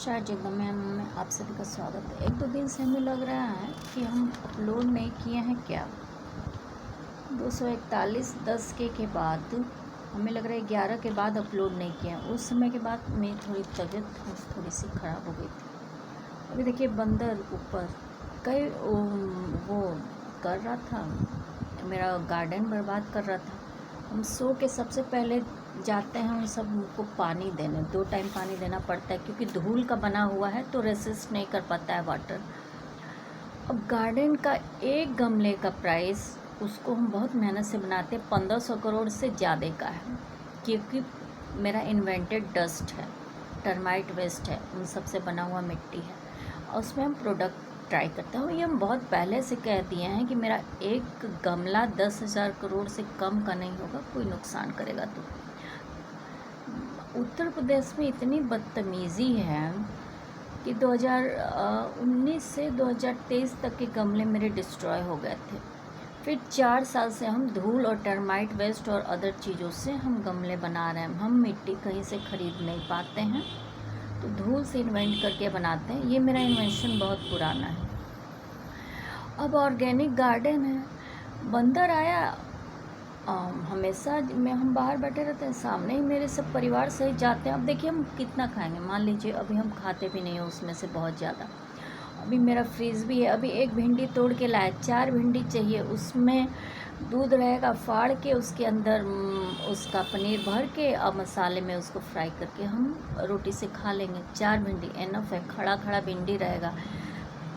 नमस्कार जगदम्बिका में आप सभी का स्वागत है। 1-2 दिन से हमें लग रहा है कि हम अपलोड नहीं किए हैं क्या। 241 के बाद हमें लग रहा है 11 के बाद अपलोड नहीं किया। उस समय के बाद मेरी तबीयत थोड़ी सी ख़राब हो गई थी। अभी देखिए बंदर ऊपर कई वो कर रहा था, मेरा गार्डन बर्बाद कर रहा था। हम सो के सबसे पहले जाते हैं उन सब को पानी देने, 2 टाइम पानी देना पड़ता है क्योंकि धूल का बना हुआ है तो रेसिस्ट नहीं कर पाता है वाटर। अब गार्डन का एक गमले का प्राइस, उसको हम बहुत मेहनत से बनाते हैं, 1500 करोड़ से ज़्यादा का है क्योंकि मेरा इन्वेंटेड डस्ट है, टर्माइट वेस्ट है, उन सब से बना हुआ मिट्टी है और उसमें हम प्रोडक्ट ट्राई करते हैं। ये हम बहुत पहले से कह दिए हैं कि मेरा एक गमला 10,000 करोड़ से कम का नहीं होगा, कोई नुकसान करेगा तो। उत्तर प्रदेश में इतनी बदतमीज़ी है कि 2019 से 2023 तक के गमले मेरे डिस्ट्रॉय हो गए थे। फिर 4 साल से हम धूल और टर्माइट वेस्ट और अदर चीज़ों से हम गमले बना रहे हैं। हम मिट्टी कहीं से ख़रीद नहीं पाते हैं तो धूल से इन्वेंट करके बनाते हैं। ये मेरा इन्वेंशन बहुत पुराना है। अब ऑर्गेनिक गार्डन है, बंदर आया, हमेशा में हम बाहर बैठे रहते हैं, सामने ही मेरे सब परिवार सहित जाते हैं। अब देखिए हम कितना खाएंगे, मान लीजिए अभी हम खाते भी नहीं हैं उसमें से बहुत ज़्यादा। अभी मेरा फ्रीज़ भी है, अभी एक भिंडी तोड़ के लाए, 4 भिंडी चाहिए, उसमें दूध रहेगा, फाड़ के उसके अंदर उसका पनीर भर के और मसाले में उसको फ्राई करके हम रोटी से खा लेंगे। 4 भिंडी एनफ है, खड़ा खड़ा भिंडी रहेगा।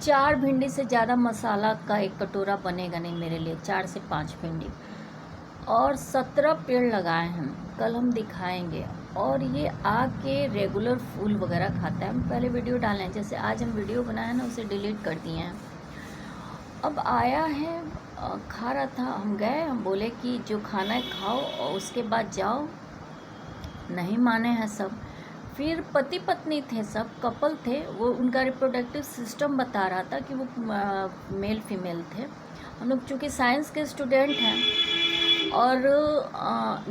4 भिंडी से ज़्यादा मसाला का एक कटोरा बनेगा नहीं मेरे लिए, 4 से 5 भिंडी। और 17 पेड़ लगाए हैं, कल हम दिखाएंगे। और ये आके रेगुलर फूल वगैरह खाता है। हम पहले वीडियो डाले हैं, जैसे आज हम वीडियो बनाए ना उसे डिलीट कर दिए हैं। अब आया है, खा रहा था, हम गए, हम बोले कि जो खाना है खाओ और उसके बाद जाओ, नहीं माने हैं सब। फिर पति पत्नी थे, सब कपल थे, वो उनका रिप्रोडक्टिव सिस्टम बता रहा था कि वो मेल फीमेल थे। हम लोग चूँकि साइंस के स्टूडेंट हैं और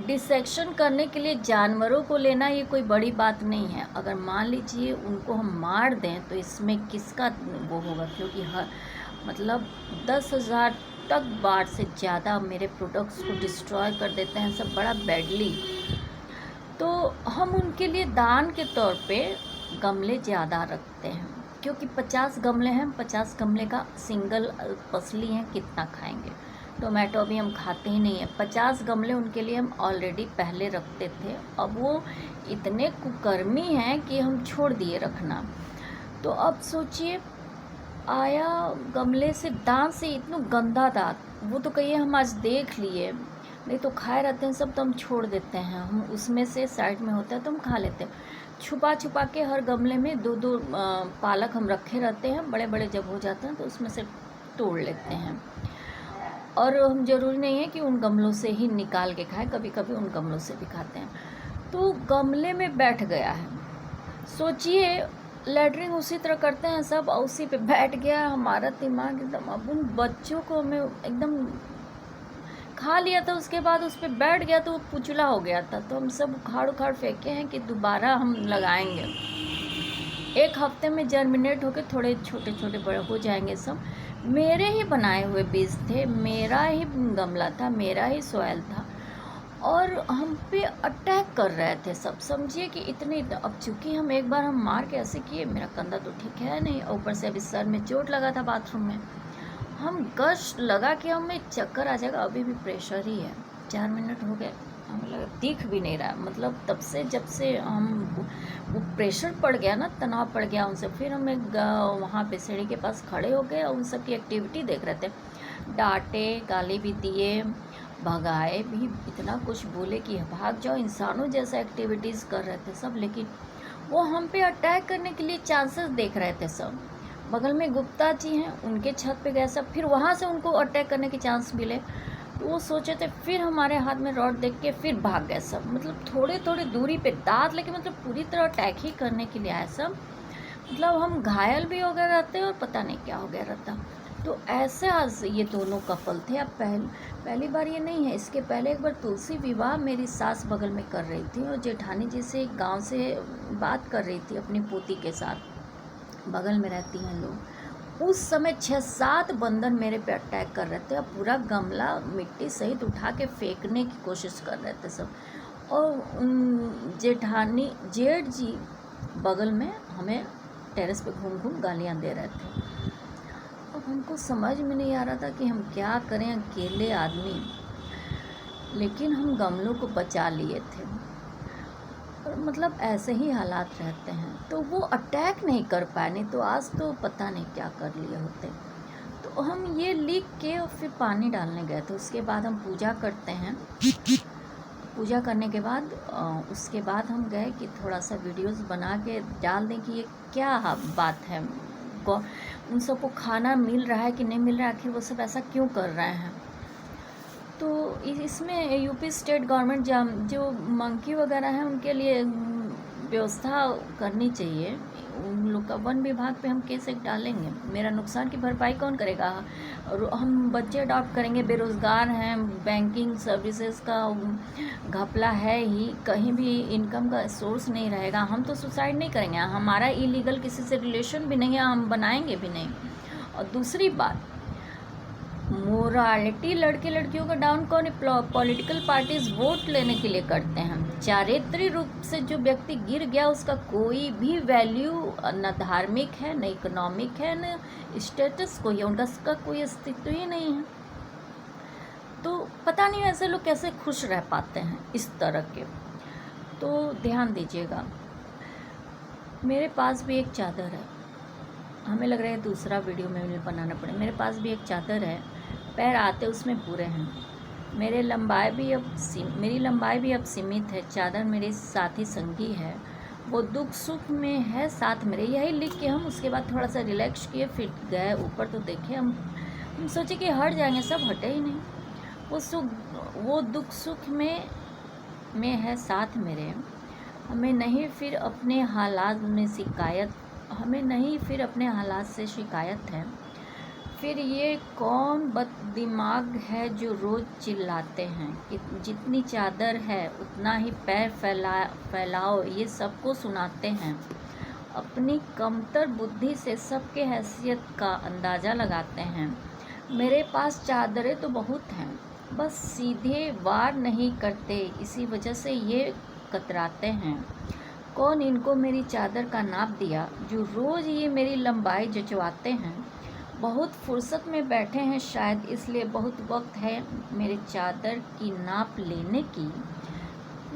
डिसेक्शन करने के लिए जानवरों को लेना ये कोई बड़ी बात नहीं है। अगर मान लीजिए उनको हम मार दें तो इसमें किसका वो होगा, क्योंकि मतलब 10,000 तक बार से ज़्यादा मेरे प्रोडक्ट्स को डिस्ट्रॉय कर देते हैं सब, बड़ा बैडली। तो हम उनके लिए दान के तौर पे गमले ज़्यादा रखते हैं क्योंकि 50 गमले हैं, 50 गमले का सिंगल पसली हैं, कितना खाएंगे। टोमेटो अभी हम खाते ही नहीं है। 50 गमले उनके लिए हम ऑलरेडी पहले रखते थे, अब वो इतने कुकर्मी हैं कि हम छोड़ दिए रखना। तो अब सोचिए, आया गमले से दांत से इतना गंदा दांत, वो तो कहिए हम आज देख लिए, नहीं तो खाए रहते हैं सब, तो हम छोड़ देते हैं। हम उसमें से साइड में होता है तो हम खा लेते हैं। छुपा छुपा के हर गमले में 2-2 पालक हम रखे रहते हैं, बड़े बड़े जब हो जाते हैं तो उसमें से तोड़ लेते हैं। और हम ज़रूरी नहीं है कि उन गमलों से ही निकाल के खाएं, कभी कभी उन गमलों से भी खाते हैं। तो गमले में बैठ गया है, सोचिए लेटरिंग उसी तरह करते हैं सब, उसी पे बैठ गया हमारा दिमाग एकदम। अब उन बच्चों को हमें एकदम, खा लिया था उसके बाद उस पर बैठ गया तो वो पुचला हो गया था, तो हम सब उखाड़ उखाड़ फेंके हैं कि दोबारा हम लगाएंगे। 1 हफ्ते में जर्मिनेट होकर थोड़े छोटे छोटे बड़े हो जाएंगे सब। मेरे ही बनाए हुए बीज थे, मेरा ही गमला था, मेरा ही सॉइल था और हम पे अटैक कर रहे थे सब। समझिए कि इतने अब चूँकि हम एक बार हम मार के ऐसे किए, मेरा कंधा तो ठीक है नहीं, ऊपर से अभी सर में चोट लगा था बाथरूम में, हम गश लगा कि हमें चक्कर आ जाएगा। अभी भी प्रेशर ही है, 4 मिनट हो गए, हमें लगा दिख भी नहीं रहा। मतलब तब से जब से हम वो प्रेशर पड़ गया ना, तनाव पड़ गया उनसे, फिर हम एक वहाँ पे सीढ़ी के पास खड़े हो गए और उन सब की एक्टिविटी देख रहे थे। डांटे, गाली भी दिए, भगाए भी, इतना कुछ बोले कि भाग जाओ, इंसानों जैसा एक्टिविटीज़ कर रहे थे सब। लेकिन वो हम पे अटैक करने के लिए चांसेस देख रहे थे सब। बगल में गुप्ता जी हैं, उनके छत पे गए सब, फिर वहाँ से उनको अटैक करने के चांस मिले तो वो सोचे थे, फिर हमारे हाथ में रॉड देख के फिर भाग गए सब। मतलब थोड़े थोड़े दूरी पे दांत लेके, मतलब पूरी तरह अटैक ही करने के लिए आए सब। मतलब हम घायल भी हो गए रहते और पता नहीं क्या हो गया रहता। तो ऐसे आज ये दोनों कपल थे। अब पहली बार ये नहीं है, इसके पहले एक बार तुलसी विवाह मेरी सास बगल में कर रही थी और जेठानी जी से गाँव से बात कर रही थी अपनी पोती के साथ, बगल में रहती हैं लोग। उस समय 6-7 बंदर मेरे पे अटैक कर रहे थे और पूरा गमला मिट्टी सहित उठा के फेंकने की कोशिश कर रहे थे सब। और जेठानी जेठ जी बगल में हमें टेरेस पे घूम घूम गालियाँ दे रहे थे। अब हमको समझ में नहीं आ रहा था कि हम क्या करें, अकेले आदमी, लेकिन हम गमलों को बचा लिए थे। और मतलब ऐसे ही हालात रहते हैं, तो वो अटैक नहीं कर पाए, नहीं तो आज तो पता नहीं क्या कर लिए होते। तो हम ये लिख के और फिर पानी डालने गए थे। उसके बाद हम पूजा करते हैं। पूजा करने के बाद उसके बाद हम गए कि थोड़ा सा वीडियोस बना के डाल दें कि ये क्या बात है, उन सबको खाना मिल रहा है कि नहीं मिल रहा है, आखिर वो सब ऐसा क्यों कर रहे हैं। तो इसमें यूपी स्टेट गवर्नमेंट जो मंकी वगैरह हैं उनके लिए व्यवस्था करनी चाहिए। उन लोग का वन विभाग पे हम केस एक डालेंगे। मेरा नुकसान की भरपाई कौन करेगा? और हम बच्चे अडॉप्ट करेंगे, बेरोज़गार हैं, बैंकिंग सर्विसेज का घपला है ही, कहीं भी इनकम का सोर्स नहीं रहेगा। हम तो सुसाइड नहीं करेंगे, हमारा इलीगल किसी से रिलेशन भी नहीं है, हम बनाएंगे भी नहीं। और दूसरी बात, मोरालिटी लड़के लड़कियों का डाउन कौन? पॉलिटिकल पार्टीज वोट लेने के लिए करते हैं। चारित्रिक रूप से जो व्यक्ति गिर गया उसका कोई भी वैल्यू न धार्मिक है, न इकोनॉमिक है, न स्टेटस कोई है, उनका कोई अस्तित्व ही नहीं है। तो पता नहीं ऐसे लोग कैसे खुश रह पाते हैं इस तरह के। तो ध्यान दीजिएगा। मेरे पास भी एक चादर है, हमें लग रहा है दूसरा वीडियो में बनाना पड़े। मेरे पास भी एक चादर है, पैर आते उसमें पूरे हैं। मेरी लंबाई भी अब सीमित है। चादर मेरे साथी संगी है, वो दुख सुख में है साथ मेरे। यही लिख के हम उसके बाद थोड़ा सा रिलैक्स किए, फिर गए ऊपर तो देखे हम सोचे कि हट जाएंगे, सब हटे ही नहीं। वो दुख सुख में है साथ मेरे। हमें नहीं फिर अपने हालात से शिकायत है। फिर ये कौन बददिमाग है जो रोज़ चिल्लाते हैं कि जितनी चादर है उतना ही पैर फैलाओ, ये सबको सुनाते हैं। अपनी कमतर बुद्धि से सबके हैसियत का अंदाज़ा लगाते हैं। मेरे पास चादरें तो बहुत हैं, बस सीधे वार नहीं करते, इसी वजह से ये कतराते हैं। कौन इनको मेरी चादर का नाप दिया जो रोज़ ये मेरी लंबाई जचवाते हैं। बहुत फुर्सत में बैठे हैं शायद, इसलिए बहुत वक्त है मेरे चादर की नाप लेने की।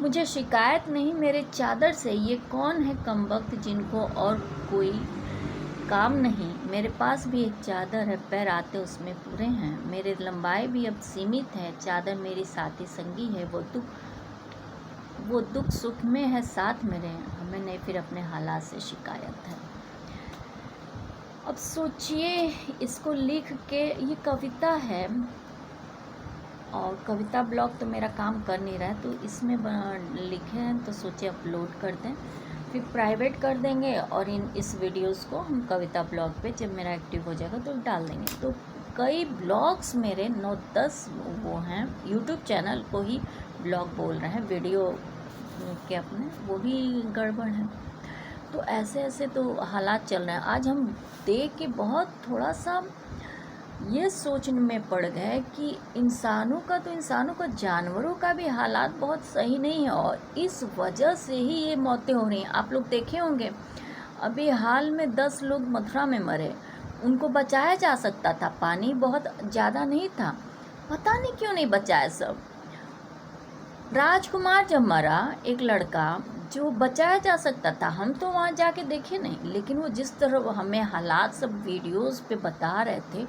मुझे शिकायत नहीं मेरे चादर से, ये कौन है कमबख्त जिनको और कोई काम नहीं। मेरे पास भी एक चादर है, पैर आते उसमें पूरे हैं। मेरी लंबाई भी अब सीमित है। चादर मेरी साथी संगी है, वो दुख सुख में है साथ मेरे। हमें नहीं फिर अपने हालात से शिकायत है। अब सोचिए, इसको लिख के, ये कविता है और कविता ब्लॉग तो मेरा काम कर नहीं रहा है, तो इसमें लिखे हैं तो सोचे अपलोड कर दें, फिर प्राइवेट कर देंगे और इस वीडियोस को हम कविता ब्लॉग पे जब मेरा एक्टिव हो जाएगा तो डाल देंगे। तो कई ब्लॉग्स मेरे 9-10 वो हैं, यूट्यूब चैनल को ही ब्लॉग बोल रहे हैं, वीडियो के अपने वो भी गड़बड़ है। तो ऐसे तो हालात चल रहे हैं। आज हम देख के बहुत थोड़ा सा ये सोचने में पड़ गए कि इंसानों का जानवरों का भी हालात बहुत सही नहीं है, और इस वजह से ही ये मौतें हो रही हैं। आप लोग देखे होंगे, अभी हाल में 10 लोग मथुरा में मरे, उनको बचाया जा सकता था, पानी बहुत ज़्यादा नहीं था, पता नहीं क्यों नहीं बचाया सब। राजकुमार जब मरा, एक लड़का जो बचाया जा सकता था, हम तो वहाँ जाके देखे नहीं, लेकिन वो जिस तरह हमें हालात सब वीडियोस पे बता रहे थे,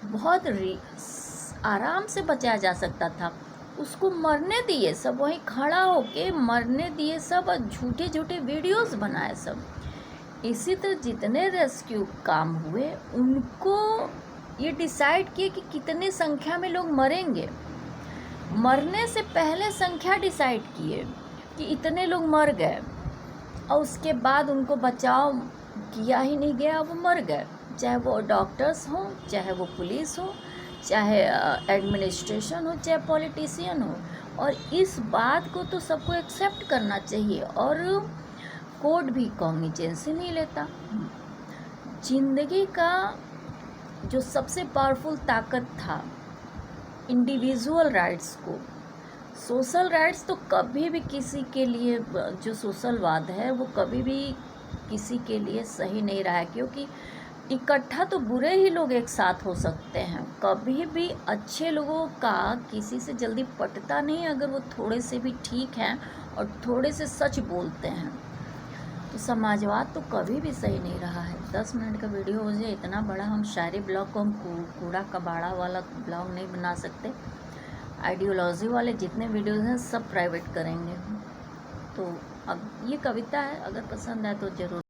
बहुत आराम से बचाया जा सकता था। उसको मरने दिए सब, वहीं खड़ा होके मरने दिए सब, झूठे झूठे वीडियोस बनाए सब। इसी तरह जितने रेस्क्यू काम हुए, उनको ये डिसाइड किए कि कितने संख्या में लोग मरेंगे। मरने से पहले संख्या डिसाइड किए कि इतने लोग मर गए, और उसके बाद उनको बचाव किया ही नहीं गया, वो मर गए। चाहे वो डॉक्टर्स हों, चाहे वो पुलिस हो, चाहे एडमिनिस्ट्रेशन हो, चाहे पॉलिटिशियन हो। और इस बात को तो सबको एक्सेप्ट करना चाहिए, और कोर्ट भी कॉग्निजेंसी नहीं लेता। जिंदगी का जो सबसे पावरफुल ताकत था इंडिविजुअल राइट्स को, सोशल राइट्स तो कभी भी किसी के लिए, जो सोशलवाद है वो कभी भी किसी के लिए सही नहीं रहा है, क्योंकि इकट्ठा तो बुरे ही लोग एक साथ हो सकते हैं। कभी भी अच्छे लोगों का किसी से जल्दी पटता नहीं, अगर वो थोड़े से भी ठीक हैं और थोड़े से सच बोलते हैं। तो समाजवाद तो कभी भी सही नहीं रहा है। 10 मिनट का वीडियो हो जाए, इतना बड़ा हम शायरी ब्लॉग को हम कूड़ा कबाड़ा वाला ब्लॉग नहीं बना सकते। आइडियोलॉजी वाले जितने वीडियोज़ हैं सब प्राइवेट करेंगे। तो अब ये कविता है, अगर पसंद आए तो ज़रूर।